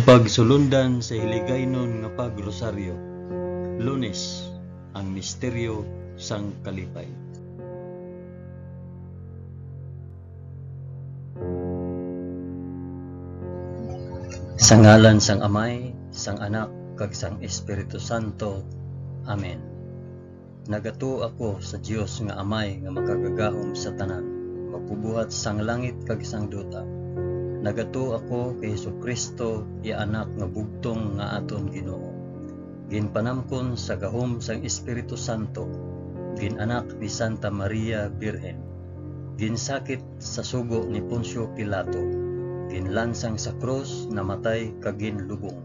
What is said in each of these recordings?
Pagsulundan sa hiligaynon nga pagrosaryo. Lunes, ang misteryo sang kalipay. Sa ngalan sang Amay, sang Anak, kag sang Espiritu Santo. Amen. Nagato ako sa Dios nga Amay nga makagagahom sa tanan, magpubuhat sang langit kag sang duta. Nagato ako kay Jesucristo, Anak nga bugtong nga aton Ginoo. Ginpanamkon sa gahom sang Espiritu Santo, ginanak ni Santa Maria Birhen. Ginsakit sa sugo ni Poncio Pilato, ginlansang sa krus, namatay kag ginlubong.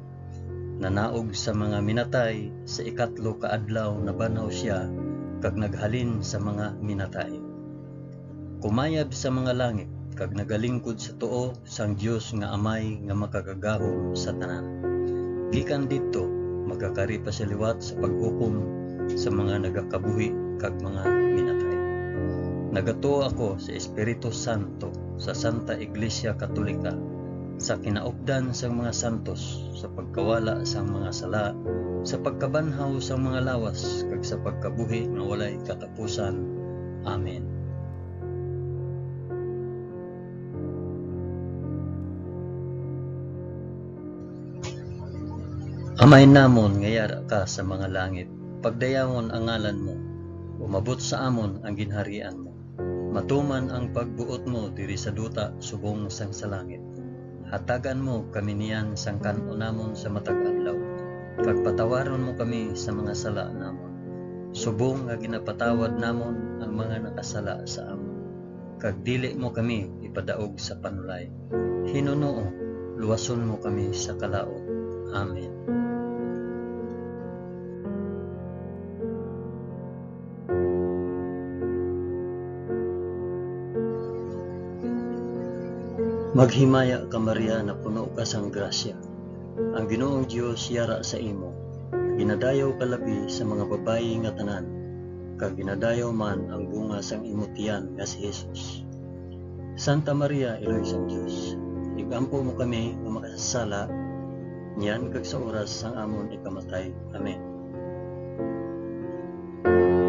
Nanaog sa mga minatay, sa ikatlo ka adlaw nabanaw siya kag naghalin sa mga minatay. Kumayab sa mga langit kag nagalingkod sa tuo sang Dios nga Amay nga makagagahom sa tanan. Gikan didto magakari pa sa liwat sa paghukom sa mga nagakabuhi kag mga minatay. Nagato ako sa Espiritu Santo, sa Santa Iglesia Katolika, sa kinaupdan sang mga santos, sa pagkawala sang mga sala, sa pagkabanhaw sang mga lawas kag sa pagkabuhi nga walay katapusan. Amen. Amay namon nga yara ka sa mga langit, pagdayawon ang ngalan mo, umabot sa amon ang ginharian mo. Matuman ang pagbuot mo diri sa duta subong sang sa langit. Hatagan mo kami niyan sang kan-o namon sa matag adlaw, kag patawaron mo kami sa mga sala namon. Subong nga ginapatawad namon ang mga nakasala sa amon. Kag dili mo kami ipadaog sa panulay. Hinunoo, luwason mo kami sa kalaot. Amen. Maghimaya ka Maria na puno ka sang grasya. Ang Ginoong Dios yara sa imo. Ginadayaw ka labi sa mga babayi nga tanan, kag ginadayaw man ang bunga sang imo tiyan nga si Jesus. Santa Maria, Iloy sang Dios, igampo mo kami nga makasasala, niyan kag sa oras sang amon ikamatay. Amen.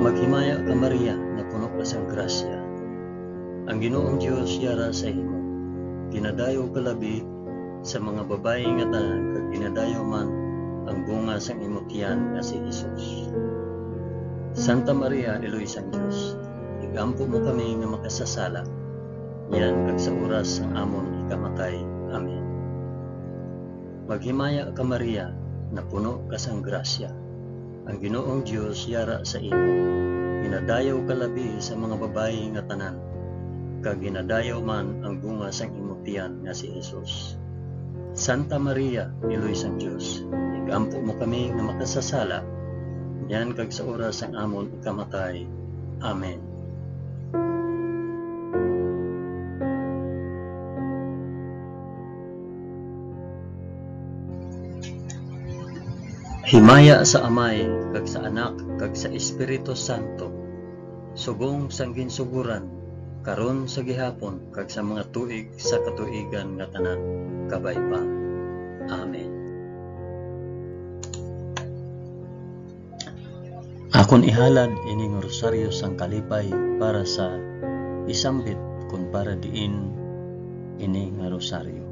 Maghimaya ka Maria na puno ka sang grasya. Ang Ginoong Dios yara sa imo. Ginadayaw ka labi sa mga babayi nga tanan, kag ginadayaw man ang bunga sang imong tiyan nga si Jesus. Santa Maria, Iloy sang Dios, igampo mo kami nga makasasala, yan kag sa oras sang amon ikamatay. Amen. Maghimaya ka Maria na puno ka sang grasya. Ang Ginoong Dios yara sa imo. Ginadayaw ka labi sa mga babayi nga tanan, kag ginadayaw man ang bunga sang imong tiyan nga si Jesus. Santa Maria, Iloy sang Dios, igampo mo kami nga makasasala, yan kag sa oras sang amon ikamatay. Amen. Himaya sa Amay, kag sa Anak, kag sa Espiritu Santo, subong sang ginsuguran, karon sa gihapon kag sa mga tuig sa katuigan nga tanan, kabay pa. Amen. Akon ihalad ining rosaryo sang kalipay para sa isambit kun para diin ini nga rosaryo.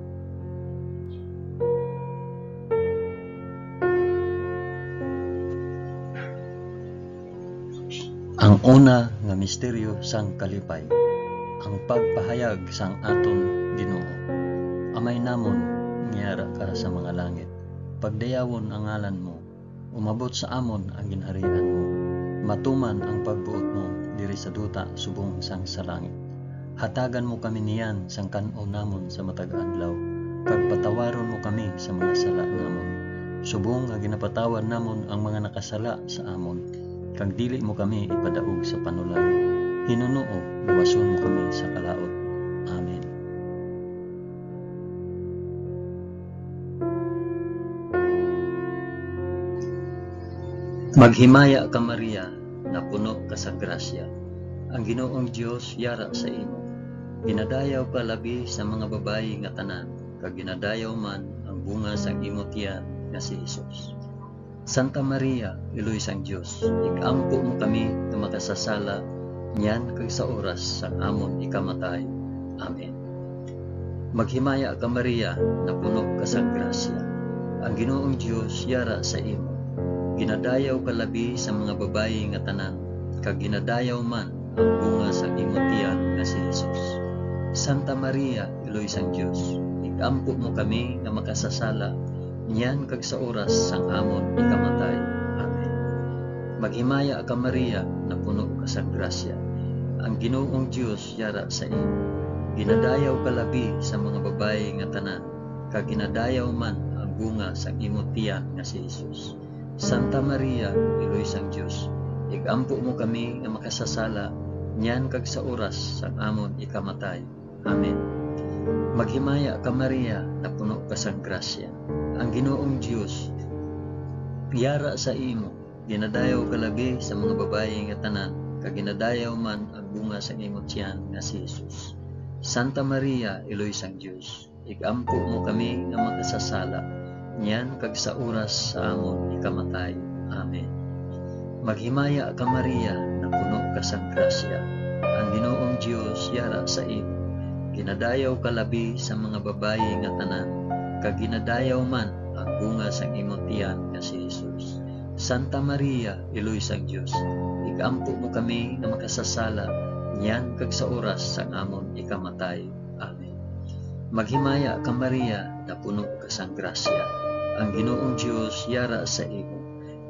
Ang una nga misteryo sang kalipay, ang pagpahayag sang aton Ginoo. Amay namon ngiyara ka sa mga langit, pagdayawon ang ngalan mo, umabot sa amon ang ginharian mo. Matuman ang pagbuot mo diri sa duta subong sang sa langit. Hatagan mo kami niyan sang kan-o namon sa matag adlaw, kag patawaron mo kami sa mga sala namon. Subong nga ginapatawad namon ang mga nakasala sa amon, kag dili mo kami ipadaog sa panulay. Hinunoo, luwason mo kami sa kalaot. Amen. Maghimaya ka Maria na puno ka sa grasya. Ang Ginoong Dios yara sa imo. Ginadayaw ka labi sa mga babayi nga tanan, kag ginadayaw man ang bunga sang imong tiyan nga si Hesus. Santa Maria, Iloy sang Dios, igampo mo kami nga makasasala niyan kag sa oras sang amon ikamatay. Amen. Maghimaya ka Maria, na puno ka sang grasya. Ang Ginoong Dios yara sa imo. Ginadayaw ka labi sa mga babayi nga tanan, kag ginadayaw man ang bunga sang imong tiyan nga si Hesus. Santa Maria, Iloy sang Dios, igampo mo kami nga makasasala niyan kag sa oras sang amon ikamatay. Amen. Maghimaya ka Maria, na puno ka sang grasya. Ang Ginoong Dios yara sa imo. Ginadayaw ka labi sa mga babayi nga tanan, kag ginadayaw man ang bunga sang imong tiyan nga si Hesus. Santa Maria, Iloy sang Dios, igampo mo kami nga makasasala niyan kag sa oras sang amon ikamatay. Amen. Maghimaya ka Maria, na puno ka sang grasya. Ang Ginoong Dios yara sa imo. Ginadayaw ka labi sa mga babayi nga tanan, kag ginadayaw man ang bunga sang imong tiyan nga si Hesus. Santa Maria, Iloy sang Dios, igampo mo kami nga makasasala niyan kag sa oras sa amon ikamatay. Amen. Maghimaya ka Maria, na puno ka sang grasya. Ang Ginoong Dios yara sa imo. Ginadayaw ka labi sa mga babayi nga tanan, kag ginadayaw man ang bunga sang imong tiyan nga si Hesus. Santa Maria, Iloy sang Dios, igampo mo kami nga makasasala niyan kag sa oras sang amon ikamatay. Amen. Maghimaya ka Maria, na puno ka sang grasya. Ang Ginoong Dios yara sa imo.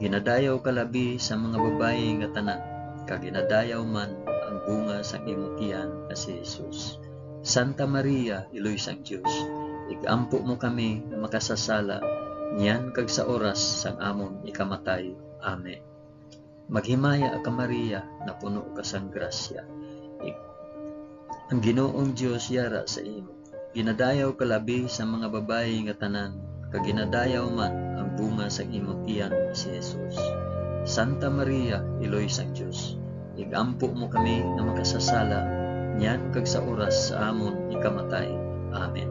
Ginadayaw ka labi sa mga babayi nga tanan, kag ginadayaw man ang bunga sang imong tiyan nga si Hesus. Santa Maria, Iloy sang Dios, igampo mo kami nga makasasala niyan kag sa oras sang amon ikamatay. Amen. Maghimaya ka Maria, na puno ka sang grasya. Ang Ginoong Dios yara sa imo. Ginadayaw ka labi sa mga babayi nga tanan, kag ginadayaw man ang bunga sang imong tiyan nga si Hesus. Santa Maria, Iloy sang Dios, igampo mo kami nga makasasala niyan kag sa oras sa amon ikamatay. Amen.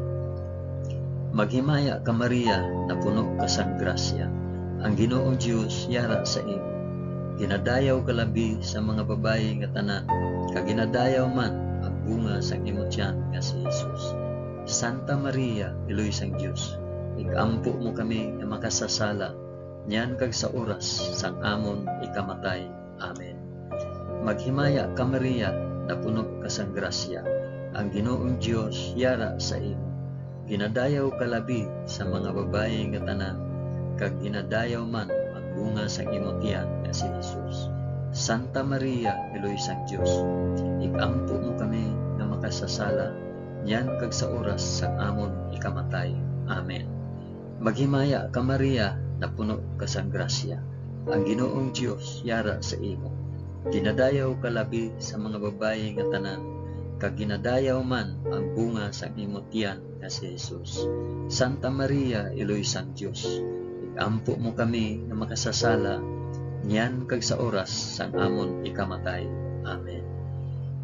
Maghimaya ka Maria, na puno ka sang grasya. Ang Ginoong Dios yara sa imo. Ginadayaw ka labi sa mga babayi nga tanan, kag ginadayaw man ang bunga sang imong tiyan nga si Hesus. Santa Maria, Iloy sang Dios, igampo mo kami nga makasasala niyan kag sa oras sang amon ikamatay. Amen. Maghimaya ka Maria, na puno ka sang grasya. Ang Ginoong Dios yara sa imo. Ginadayaw ka labi sa mga babayi nga tanan, kag ginadayaw man ang bunga sang imong tiyan nga si Hesus. Santa Maria, Iloy sang Dios, igampo mo kami nga makasasala niyan kag sa oras sang amon ikamatay. Amen. Maghimaya ka Maria, na puno ka sang grasya. Ang Ginoong Dios yara sa imo. Ginadayaw ka labi sa mga babayi nga tanan, kag ginadayaw man ang bunga sang imong tiyan nga si Hesus. Santa Maria, Iloy sang Dios, igampo mo kami nga makasasala niyan kag sa oras sang amon ikamatay. Amen.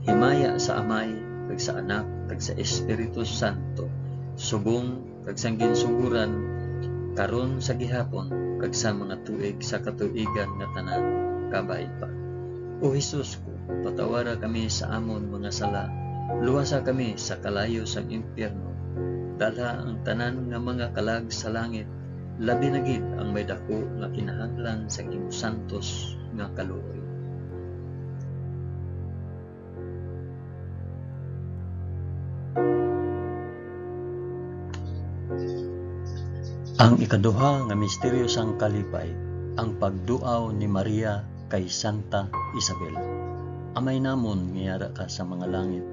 Himaya sa Amay, kag sa Anak, kag sa Espiritu Santo, subong kag sang ginsuguran, karon sa gihapon, kag sa mga tuig sa katuigan nga tanan, kabay pa. O Hesus ko, patawara kami sa amon mga sala, luwasa kami sa kalayo sang impyerno, dalha ang tanan nga mga kalag sa langit, labi na gid ang may dako nga kinahanglan sa imong santos nga kaluoy. Ang ikaduha nga misteryo sang kalipay, ang pagduaw ni Maria kay Santa Isabel. Amay namon ngiyara ka sa mga langit,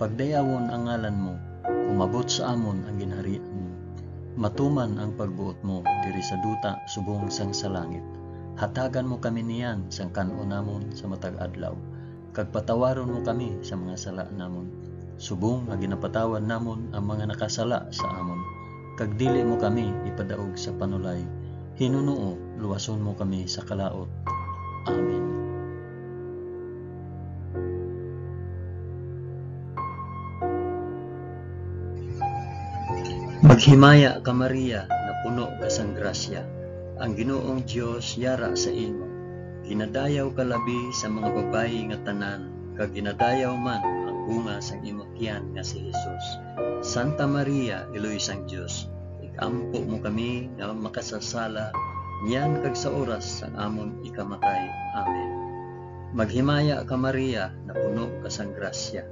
pagdayawon ang ngalan mo, umabot sa amon ang ginharian mo. Matuman ang pagbuot mo diri sa duta subong sang sa langit. Hatagan mo kami niyan sang kanon namon sa matag adlaw, kag patawaron mo kami sa mga sala namon, subong nga ginapatawad namon ang mga nakasala sa amon. Kag dili mo kami ipadaog sa panulay, hinunuo luwason mo kami sa kalaot. Amen. Maghimaya ka Maria, na puno ka sang grasya. Ang Ginoong Dios yara sa imo. Ginadayaw ka labi sa mga babayi nga tanan, kag ginadayaw man ang bunga sang imong tiyan nga si Jesus. Santa Maria, Iloy sang Dios, ikampo mo kami nga makasasala, niyan kag sa oras sang amon ikamatay. Amen. Maghimaya ka Maria, na puno ka sang grasya.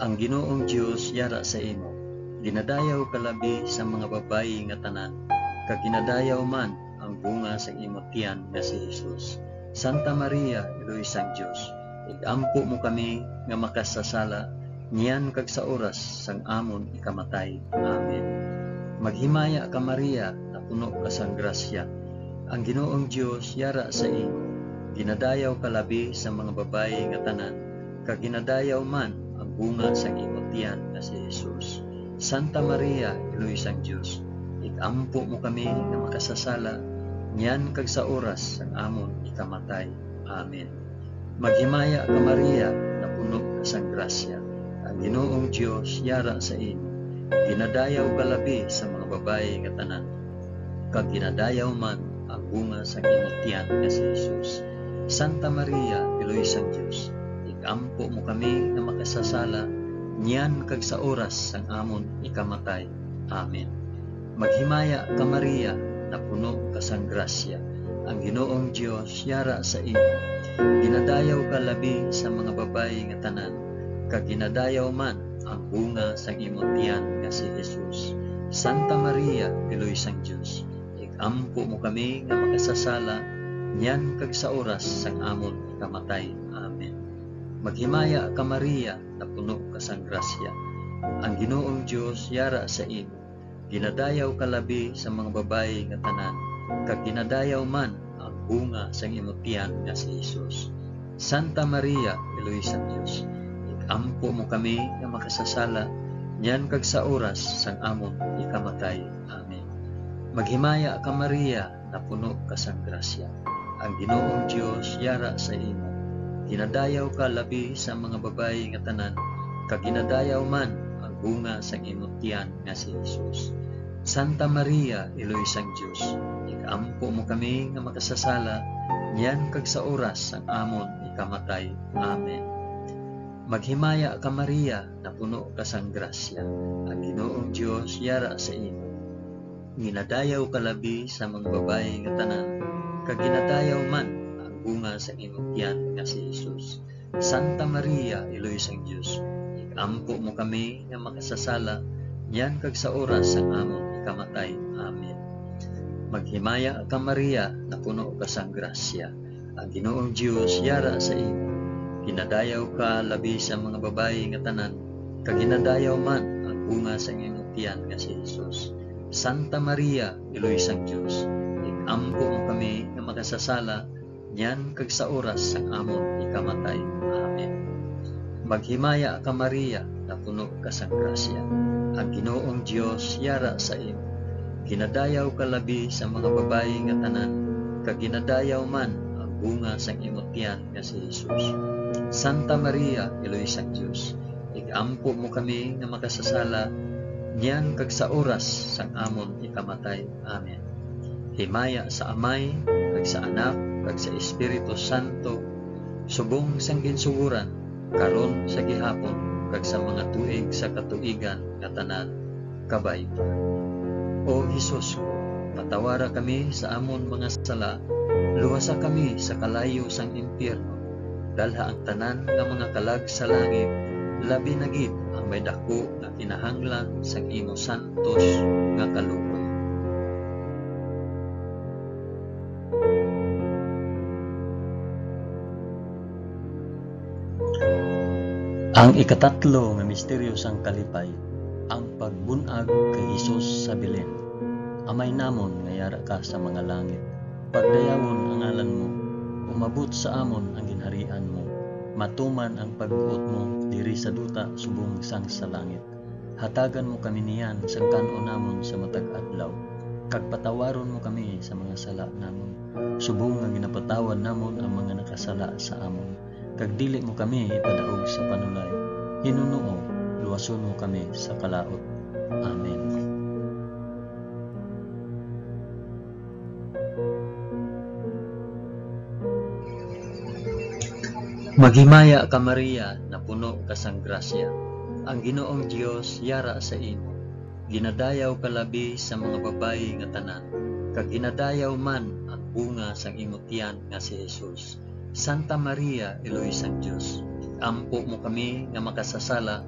Ang Ginoong Dios yara sa imo. Ginadayaw ka labi sa mga babayi nga tanan, kag ginadayaw man ang bunga sa imong tiyan nga si Jesus. Santa Maria, Iloy sang Dios, igampo mo kami nga makasasala, niyan kag sa oras sang amon ikamatay. Amen. Maghimaya ka Maria, na puno ka sang grasya. Ang Ginoong Dios yara sa imo. Ginadayaw ka labi sa mga babayi nga tanan, kag ginadayaw man ang bunga sa imong tiyan nga si Jesus. Santa Maria, Iloy sang Dios, igampo mo kami nga makasasala, niyan kag sa oras sang amon ikamatay. Amen. Maghimaya ka Maria, na puno ka sang grasya. Ang Ginoong Dios yara sa imo. Ginadayaw ka labi sa mga babayi nga tanan, kag ginadayaw man ang bunga sang imong tiyan nga si Jesus. Santa Maria, Iloy sang Dios, igampo mo kami nga makasasala, niyan kag sa oras sang amon ikamatay. Amen. Maghimaya ka Maria, na puno ka sang grasya. Ang Ginoong Dios yara sa imo. Ginadayaw ka labi sa mga babayi nga tanan, kag ginadayaw man ang bunga sang imong tiyan nga si Jesus. Santa Maria, Iloy sang Dios, igampo mo kami nga makasasala, niyan kag sa oras sang amon ikamatay. Amen. Maghimaya ka Maria, na puno ka sang grasya. Ang Ginoong Dios yara sa imo. Ginadayaw ka labi sa mga babayi nga tanan, kag ginadayaw man ang bunga sang imong tiyan nga si Jesus. Santa Maria, Iloy sang Dios, igampo mo kami nga makasasala, niyan kag sa oras sang amon ikamatay. Amen. Maghimaya ka Maria, na puno ka sang grasya. Ang Ginoong Dios yara sa imo. Ginadayaw ka labi sa mga babayi nga tanan, kag ginadayaw man ang bunga sang imong tiyan nga si Jesus. Santa Maria, Iloy sang Dios, igampo mo kami nga makasasala, niyan kag sa oras sang amon ikamatay. Amen. Maghimaya ka Maria, na puno ka sang grasya. Ang Ginoong Dios yara sa imo. Ginadayaw ka labi sa mga babayi nga tanan, kag ginadayaw man ang bunga sa imong tiyan nga si Jesus. Santa Maria, Iloy sang Dios, igampo mo kami nga makasasala, niyan kag sa oras sang amon ikamatay. Amen. Maghimaya ka Maria, na puno ka sang grasya. Ang Ginoong Dios yara sa imo. Ginadayaw ka labi sa mga babayi nga tanan, kag ginadayaw man ang bunga sa imong tiyan nga si Jesus. Santa Maria, Iloy sang Dios, igampo mo kami nga makasasala, niyan kag sa oras sang amon ikamatay. Amen. Maghimaya ka Maria, na puno ka sang grasya. Ang Ginoong Dios yara sa imo. Ginadayaw ka labi sa mga babayi nga tanan, kag ginadayaw man ang bunga sang imong tiyan nga si Jesus. Santa Maria, Iloy sang Dios, igampo mo kami nga makasasala, niyan kag sa oras sang amon ikamatay. Amen. Himaya sa Amay, kag sa Anak, kag sa Espiritu Santo, subong sang ginsuguran, karon sa gihapon, kag sa mga tuig sa katuigan nga tanan, kabay. O Hesus ko, patawara kami sa amon mga sala, luwasa kami sa kalayo sang impyerno, dalha ang tanan nga mga kalag sa langit, labi na gid ang may dako nga kinahanglan sang imo santos nga kaluoy. Ang ikatatlo nga misteryo sang kalipay, ang pagbunag kay Hesus sa Belen. Amay namon nga yara ka sa mga langit, pagdayawon ang ngalan mo, umabot sa amon ang ginharian mo, matuman ang pagbuot mo diri sa duta subong sang sa langit. Hatagan mo kami niyan sang kanon namon sa matag adlaw, kag patawaron mo kami sa mga sala namon, subong nga ginapatawad namon ang mga nakasala sa amon, kag dili mo kami ipadaog sa panulay. Hinunoo, luwason mo kami sa kalaot. Amen. Maghimaya ka Maria, na puno ka sang grasya. Ang Ginoong Dios yara sa imo. Ginadayaw ka labi sa mga babayi nga tanan, kag ginadayaw man ang bunga sang imong tiyan nga si Jesus. Santa Maria, Eloy sang Dios, ampo mo kami nga makasasala,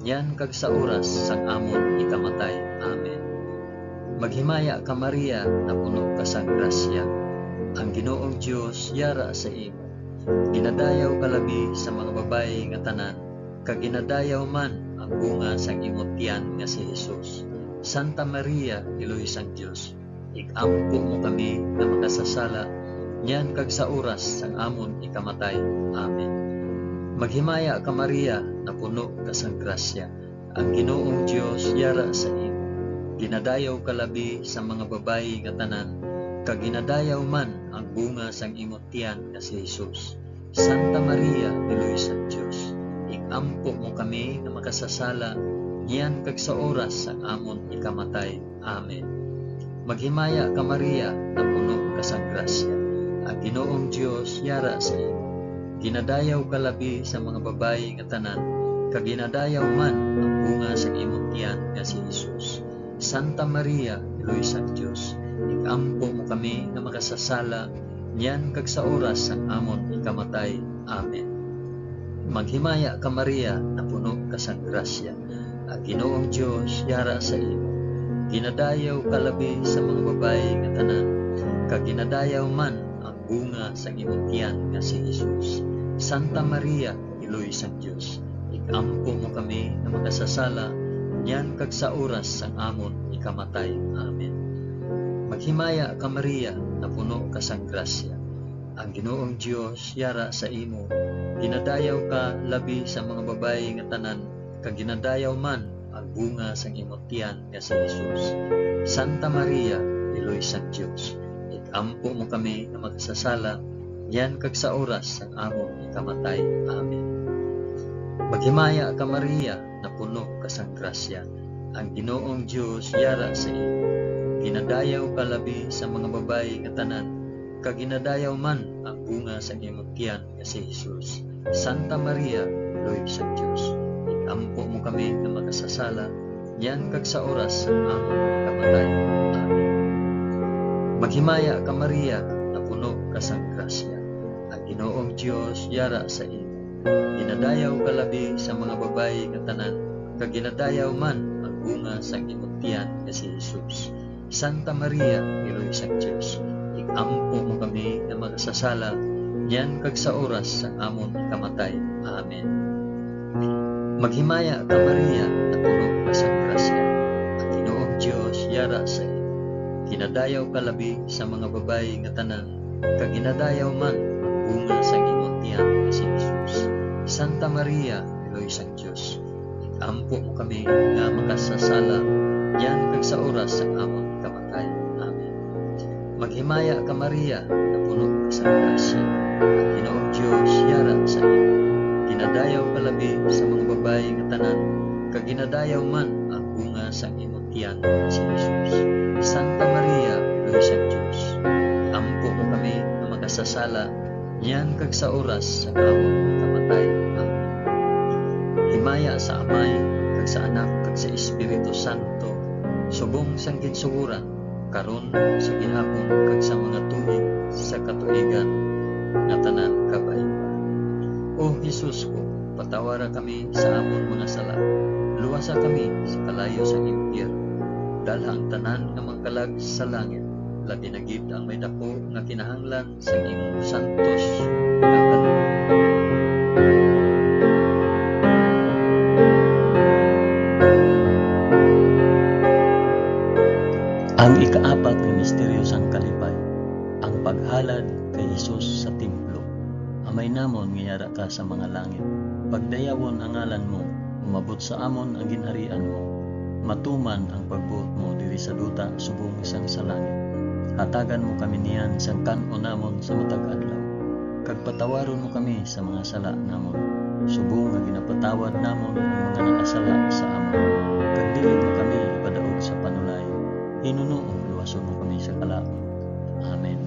yan kag sa oras sang amon ikamatay. Amen. Maghimaya ka Maria, na puno ka sang grasya. Ang Ginoong Dios yara sa imo. Ginadayaw ka labi sa mga babayi nga tanan, kag ginadayaw man ang bunga sang imong tiyan nga si Jesus. Santa Maria, Eloy sang Dios, igampo mo kami nga makasasala, yan kag sa oras sang amon ikamatay. Amen. Maghimaya ka Maria, na puno ka sang grasya. Ang Ginoong Dios yara sa imo. Ginadayaw ka labi sa mga babayi nga tanan, kag ginadayaw man ang bunga sang imong tiyan nga si Jesus. Santa Maria, Eloy sang Dios, igampo mo kami nga makasasala, yan kag sa oras sang amon ikamatay. Amen. Maghimaya ka Maria, na puno ka sang grasya. Ang Ginoong Dios yara sa imo. Ginadayaw ka labi sa mga babayi nga tanan, kag ginadayaw man ang bunga sang imong tiyan nga si Jesus. Santa Maria, Eloy sang Dios, igampo mo kami nga makasasala, yan kag sa oras sang amon ikamatay. Amen. Maghimaya ka Maria, na puno ka sang grasya. Ang Ginoong Dios yara sa imo. Ginadayaw ka labi sa mga babayi nga tanan, kag ginadayaw man ang bunga sang imong tiyan nga si Jesus. Santa Maria, Eloy sang Dios, igampo mo kami nga makasasala, yan kag sa oras sang amon ikamatay. Amen. Maghimaya ka Maria, na puno ka sang grasya. Ang Ginoong Dios yara sa imo. Ginadayaw ka labi sa mga babayi nga tanan, kag ginadayaw man ang bunga sang imong tiyan nga si Jesus. Santa Maria, Eloy sang Dios, igampo mo kami nga makasasala, yan kag sa oras sang amon ikamatay. Amen. Maghimaya ka Maria, na puno ka sang grasya. Ang Ginoong Dios yara sa imo. Ginadayaw ka labi sa mga babayi nga tanan, kag ginadayaw man ang bunga sa imong tiyan nga si Jesus. Santa Maria, Eloy sang Dios, igampo mo kami nga makasasala, yan kag sa oras sang amon ikamatay. Amen. Maghimaya ka Maria, na puno ka sang grasya. Ang Ginoong Dios yara sa imo. Ginadayaw ka labi sa mga babayi nga tanan, kag ginadayaw man ang bunga sa imong tiyan nga si Jesus. Santa Maria, Eloy sang Dios, igampo mo kami nga makasasala, yan kag sa oras sang amon ikamatay. Amen. Maghimaya ka Maria, na puno ka sang grasya. Ang Ginoong Dios yara sa imo. Ginadayaw ka labi sa mga babayi nga tanan, kag ginadayaw man ang bunga sang imong tiyan nga si Jesus. Santa Maria, Eloy sang Dios, igampo mo kami nga makasasala, yan kag sa oras sang amon ikamatay. Amen. Maghimaya ka Maria, na puno ka sang grasya. Ang Ginoong Dios yara sa imo. Ginadayaw ka labi sa mga babayi nga tanan, kag ginadayaw man ang bunga sang imong tiyan si Jesus. Santa Maria, Eloy sang Dios, ampo mo kami nga makasasala, yan kag sa oras sang amon ikamatay. Amen. Himaya sa Amay, kag sa Anak, kag sa Espiritu Santo, subong sang ginsuguran, karon sa gihapon kag sa mga tuig sa katuigan nga tanan kabaiba. O Jesus ko, patawara kami sa amon mga sala, luwasa kami sa kalayo sa impyerno, dalhang tanan nga mangkalag sa langit, labi na gid ang may dako nga kinahanglan sa imong santos nga kaloob. Ang ikaapat nga misteryo sang kalipay, ang paghalad kay Jesus sa templo. Amay namon nga yara ka sa mga langit, pagdayawon ang ngalan mo, umabot sa amon ang ginharian mo, matuman ang pagbuot mo diri sa duta subong sang sa langit. Hatagan mo kami niyan sang kan-o namon sa matag adlaw, kag patawaron mo kami sa mga sala namon, subong nga ginapatawad namon ang mga nakasala sa amon, kag dili mo kami ipadaog sa panulay, hinunoong luwason mo kami sa kalaot. Amen.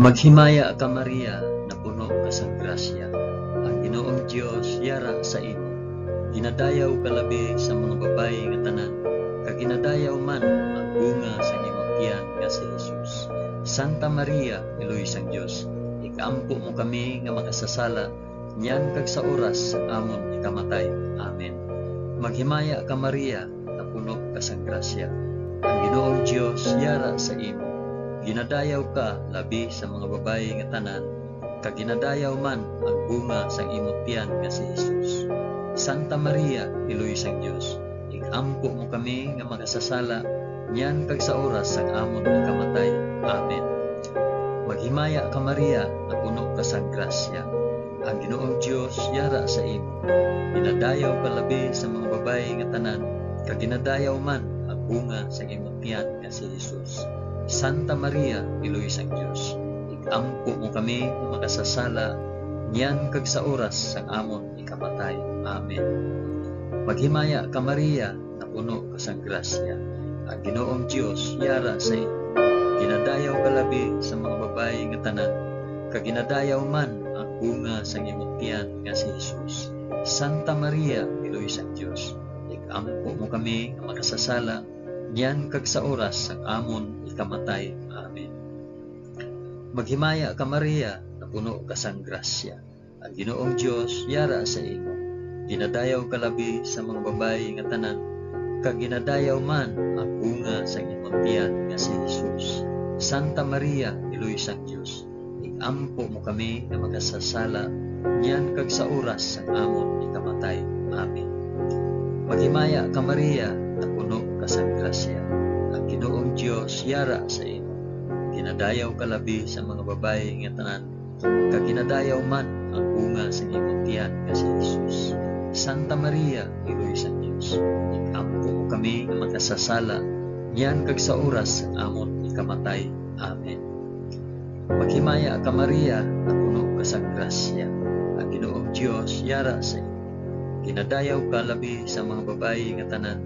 Maghimaya ka Maria, na puno ka sang grasya. Ang Ginoong Dios yara sa imo. Ginadayaw ka labi sa mga babayi nga tanan, kag ginadayaw man ang bunga sa imong tiyan nga si Jesus. Santa Maria, Iloy sang Dios, ikampo mo kami nga makasasala, niyan kag sa oras sa amon ikamatay. Amen. Maghimaya ka Maria, na puno ka sang grasya. Ang Ginoong Dios yara sa imo. Ginadayaw ka labi sa mga babayi nga tanan, kag ginadayaw man ang bunga sa imong tiyan nga si Jesus. Santa Maria, Iloy sang Dios, ikampo mo kami nga makasasala, niyan kag sa oras sa amon ikamatay. Amen. Maghimaya ka Maria, na puno ka sang grasya. Ang Ginoong Dios yara sa imo. Ginadayaw ka labi sa mga babayi nga tanan, kag ginadayaw man ang bunga sa imong tiyan nga si Jesus. Santa Maria, Iloy sang Dios, ikampo mo kami nga makasasala, niyan kag sa oras sa amon ikamatay. Amen. Maghimaya ka Maria, na puno ka sang grasya. Ang Ginoong Dios yara sa imo. Ginadayaw ka labi sa mga babayi nga tanan, kag ginadayaw man ang bunga sa imong tiyan nga si Jesus. Santa Maria, Iloy sang Dios, ikampo mo kami nga makasasala, niyan kag sa oras sa amon ikamatay. Amen. Maghimaya ka Maria, na puno ka sang grasya. Ang Ginoong Dios yara sa imo. Ginadayaw ka labi sa mga babayi nga tanan, kag ginadayaw man ang bunga sa imong tiyan nga si Jesus. Santa Maria, Iloy sang Dios, ikampo mo kami nga makasasala, niyan kag sa oras sa amon ikamatay. Amen. Maghimaya ka Maria, na puno ka sang grasya. Ang Ginoong Dios yara sa imo. Ginadayaw ka labi sa mga babayi nga tanan, kag ginadayaw man ang bunga sa imong tiyan nga si Jesus. Santa Maria, Iloy sang Dios, ikampo mo kami nga makasasala, niyan kag sa oras sa amon ikamatay. Amen. Maghimaya ka Maria, na puno ka sang grasya. Ang Ginoong Dios yara sa imo. Ginadayaw ka labi sa mga babayi nga tanan,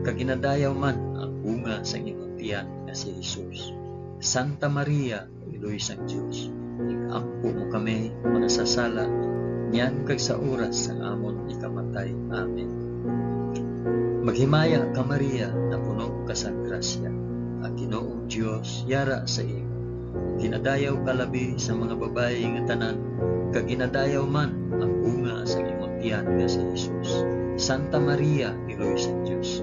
kag ginadayaw man ang bunga sa imong tiyan nga si Jesus. Santa Maria, Iloy sang Dios, ikampo mo kami nga makasasala, niyan kag sa oras sa amon ikamatay. Amen. Maghimaya ka Maria, na puno ka sang grasya. Ang Ginoong Dios yara sa imo. Ginadayaw ka labi sa mga babayi nga tanan, kag ginadayaw man ang bunga sa imong tiyan nga si Jesus. Santa Maria, Iloy sang Dios,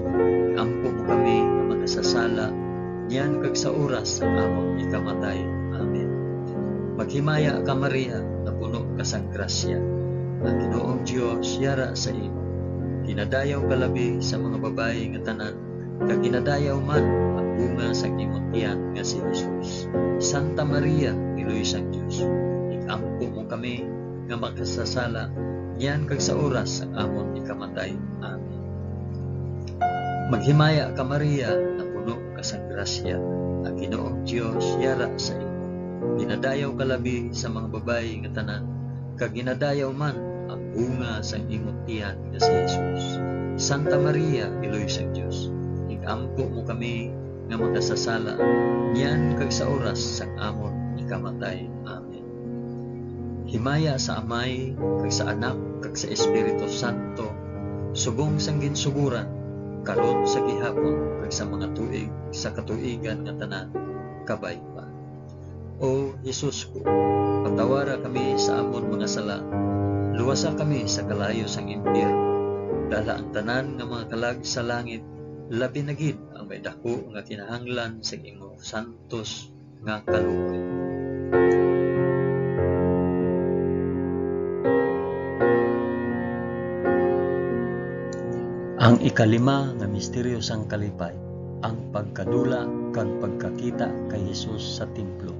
ikampo mo kami nga makasasala, niyan kag sa oras sa amon ikamatay. Amen. Maghimaya ka Maria, na puno ka sang grasya. Ang Ginoong Dios yara sa imo. Ginadayaw ka labi sa mga babayi nga tanan, kag ginadayaw man ang bunga sa imong tiyan nga si Jesus. Santa Maria, Iloy sang Dios, ikampo mo kami nga makasasala, niyan kag sa oras sa amon ikamatay. Amen. Maghimaya ka Maria, na puno ka sang grasya. Ang Ginoong Dios yara sa imo. Ginadayaw ka labi sa mga babayi nga tanan, kag ginadayaw man ang bunga sa imong tiyan nga si Jesus. Santa Maria, Iloy sang Dios, ikampo mo kami nga makasasala, niyan kag sa oras sa amon ikamatay. Amen. Himaya sa Amay, kag sa Anak, kag sa Espiritu Santo, subong sang ginsuguran, karon sa gihapon, kag sa mga tuig sa katuigan nga tanan, kabay pa. O Jesus ko, patawara kami sa amon mga sala, luwasa kami sa kalayo sang impyerno, dala ang tanan nga mga kalag sa langit, labi na gid ang may dako nga kinahanglan sa imong santos nga kaluoy. Ang ikalima nga misteryo sang kalipay, ang pagkadula kag pagkakita kay Jesus sa templo.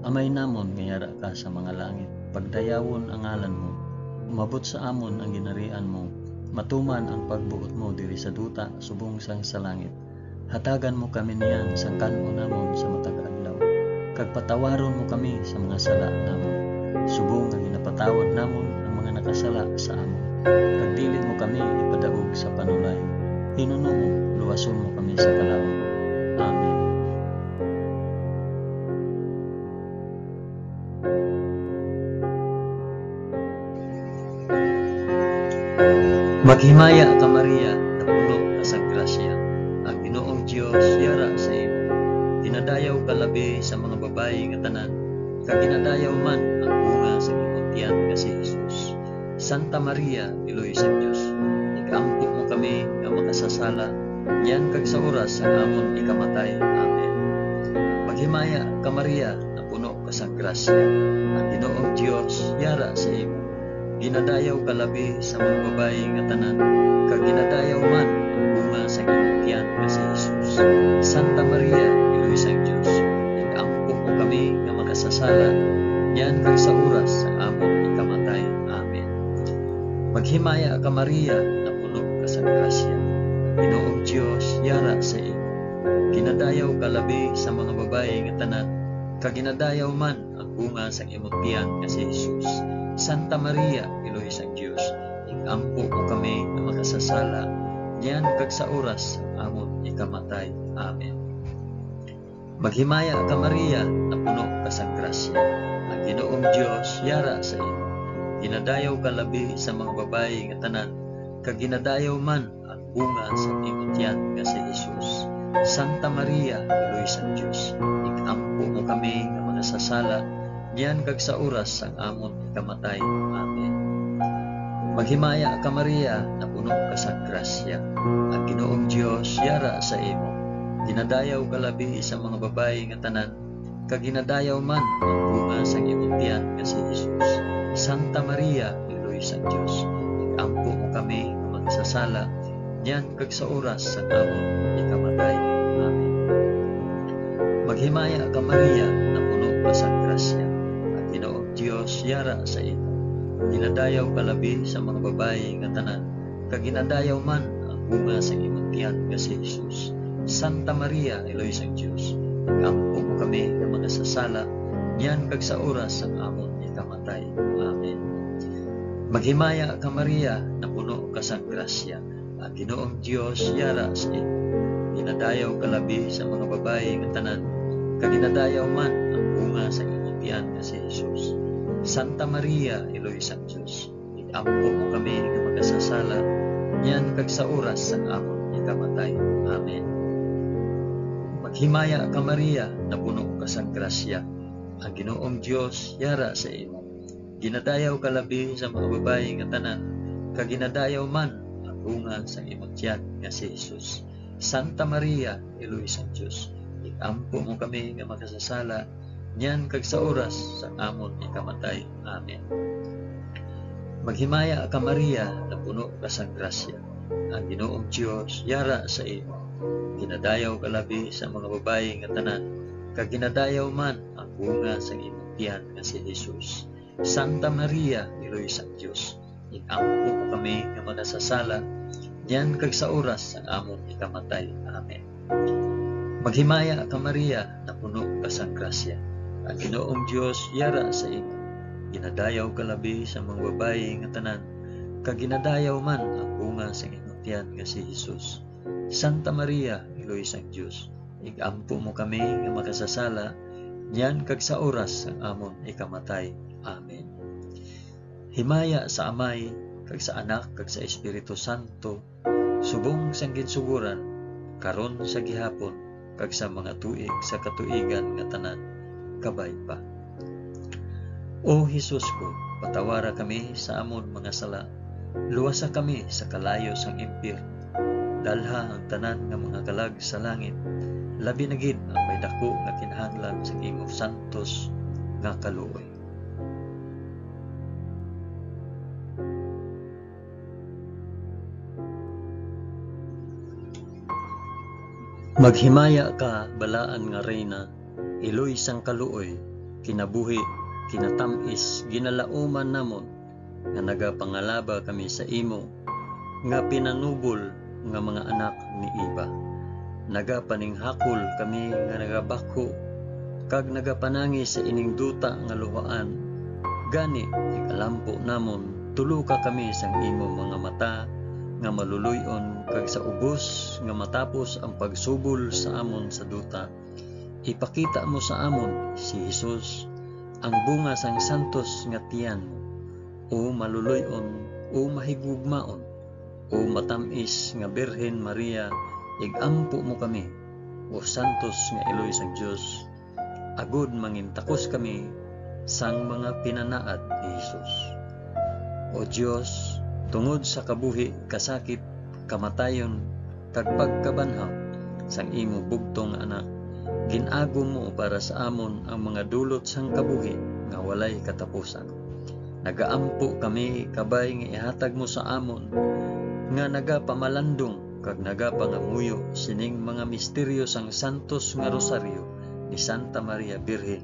Amay namon nga yara ka sa mga langit, pagdayawon ang ngalan mo, umabot sa amon ang ginarian mo, matuman ang pagbuot mo diri sa duta subong sang sa langit. Hatagan mo kami niyan sang kanon namon sa matag adlaw, kag patawaron mo kami sa mga sala namon, subong nga ginapatawad namon ang mga nakasala sa amon. Kag dili mo kami ipadaog sa panulay, Hinuno, luwason mo kami sa kalaw. Amen. Maghimaya ka Maria, na puno ka sa grasya. Ang Ginoong Dios yara sa imo. Ginadayaw ka labi sa mga babayi nga tanan, kag ginadayaw man ang bunga sa imong tiyan nga si Jesus. Santa Maria, Iloy sa Dios, ikaampo mo kami nga makasasala, yan kag sa oras sa amon ikamatay. Amen. Maghimaya ka Maria, na puno ka sa grasya. Ang Ginoong Dios yara sa imo. Ginadayaw ka labi sa mga babayi nga tanan, kag ginadayaw man ang bunga sa imong tiyan nga si Jesus. Santa Maria, Iloy sa Dios, ikaampo mo kami nga makasasala, yan kag sa oras sa amon ikamatay. Amen. Maghimaya ka Maria, na puno ka sa grasya. Ginoong Dios yara sa imo. Ginadayaw ka labi sa mga babayi nga tanan, kag ginadayaw man ang bunga sa imong tiyan nga si Jesus. Santa Maria, Iloy sa Dios, ikaampo mo kami nga makasasala, yan kag sa oras sa amon ikamatay. Amen. Maghimaya ka Maria, na puno ka sa grasya. Ang Ginoong Dios yara sa imo. Ginadayaw ka labi sa mga babayi nga tanan, kag ginadayaw man ang bunga sa imong tiyan nga si Jesus. Santa Maria, Iloy sa Dios, ikaampo mo kami nga makasasala, yan kag sa oras sang amon ikamatay. Amen. Maghimaya ka Maria, na puno ka sa grasya. Ang Ginoong Dios yara sa imo. Ginadayaw ka labi sa mga babayi nga tanan, kag ginadayaw man ang bunga sang imong tiyan nga si Jesus. Santa Maria, Iloy sa Dios, ikaampo mo kami nga makasasala, yan kag sa oras sang amon ikamatay. Amen. Maghimaya ka Maria, na puno ka sa grasya. Ang Ginoong Dios yara sa imo. Ginadayaw ka labi sa mga babayi nga tanan, kag ginadayaw man ang bunga sa imong tiyan nga si Jesus. Santa Maria, Iloy sa Dios, ikaampo mo kami nga makasasala, yan kag sa oras sang amon ikamatay. Amen. Maghimaya ka Maria, na puno ka sa grasya. Ang Ginoong Dios yara sa imo. Ginadayaw ka labi sa mga babayi nga tanan, kag ginadayaw man ang bunga sa imong tiyan nga si Jesus. Santa Maria, Iloy sa Dios, ikaampo mo kami nga makasasala, yan kag sa oras sang amon ikamatay. Amen. Maghimaya ka Maria, na puno ka sa grasya. Ang Ginoong Dios yara sa imo. Ginadayaw ka labi sa mga babayi nga tanan, kag ginadayaw man ang bunga sa imong tiyan nga si Jesus. Santa Maria, Iloy sa Dios, ikaampo mo kami nga makasasala, yan kag sa oras sa amon ikamatay. Amen. Maghimaya ka Maria, na puno ka sa grasya. Ang Ginoong Dios yara sa imo. Ginadayaw ka labi sa mga babayi nga tanan, kag ginadayaw man ang bunga sa imong tiyan nga si Jesus. Santa Maria, Iloy sa Dios, ikaampo mo kami nga makasasala, yan kag sa oras sa amon ikamatay. Amen. Maghimaya ka Maria, na puno ka sa grasya. Ang Ginoong Dios yara sa imo. Ginadayaw ka labi sa mga babayi nga tanan, kag ginadayaw man ang bunga sa imong tiyan nga si Jesus. Santa Maria, Iloy sa Dios, ikaampo mo kami nga makasasala, yan kag sa oras ang amon ikamatay. Amen. Himaya sa Amay, kag sa Anak, kag sa Espiritu Santo, subong sang ginsuguran, karon sa gihapon, kag sa mga tuig sa katuigan nga tanan, kabay pa. O Jesus ko, patawara kami sa amon mga sala, luwasa kami sa kalayo sang impyerno, dalha ang tanan nga mga kalag sa langit, labi na gid ang may dako nga kinahanglan sa imong santos nga kaluoy. Maghimaya ka balaan nga reyna, iloy sang kaluoy, kinabuhi, kinatamis, ginalauman namon, nga nagapangalaba kami sa imo, nga pinanubol nga mga anak ni Iba. Nagapaninghakol kami nga nagabako, kag nagapanangi sa ining duta nga luhaan. Gani, ikalampo namon, tuluka kami sang imo mga mata, nga maluluyon, kag sa ubos nga matapos ang pagsubol sa amon sa duta, ipakita mo sa amon si Jesus, ang bunga sang santos nga tiyan mo, o maluluyon, o o mahigugmaon o matamis nga Birhen Maria, igampo mo kami. O santos nga iloy sa Dios, agud mangintakos kami sang mga pinanaad ni Hesus. O Dios, tungod sa kabuhi, kasakit, kamatayon, kag pagkabanhaw sang imo bugtong anak, ginago mo para sa amon ang mga dulot sang kabuhi nga walay katapusan. Nagaampo kami kabay nga ihatag mo sa amon nga nagapamalandong kag nagapangamuyo sining mga misteryo sang santos nga rosaryo ni Santa Maria Birhen,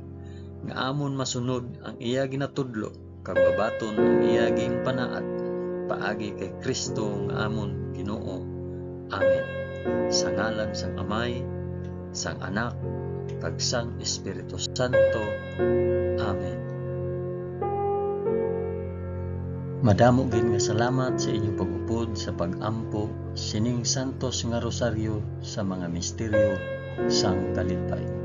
nga amon masunod ang iya ginatudlo kag mabaton ang iya ging panaad paagi kay Kristo nga amon Ginoo. Amen. Sa ngalan sang Amay, sang Anak, kag sang Espiritu Santo. Amen. Madamo gid nga salamat sa inyong pag-upod sa pag-ampo sining santos nga rosaryo sa mga misteryo sang kalipay.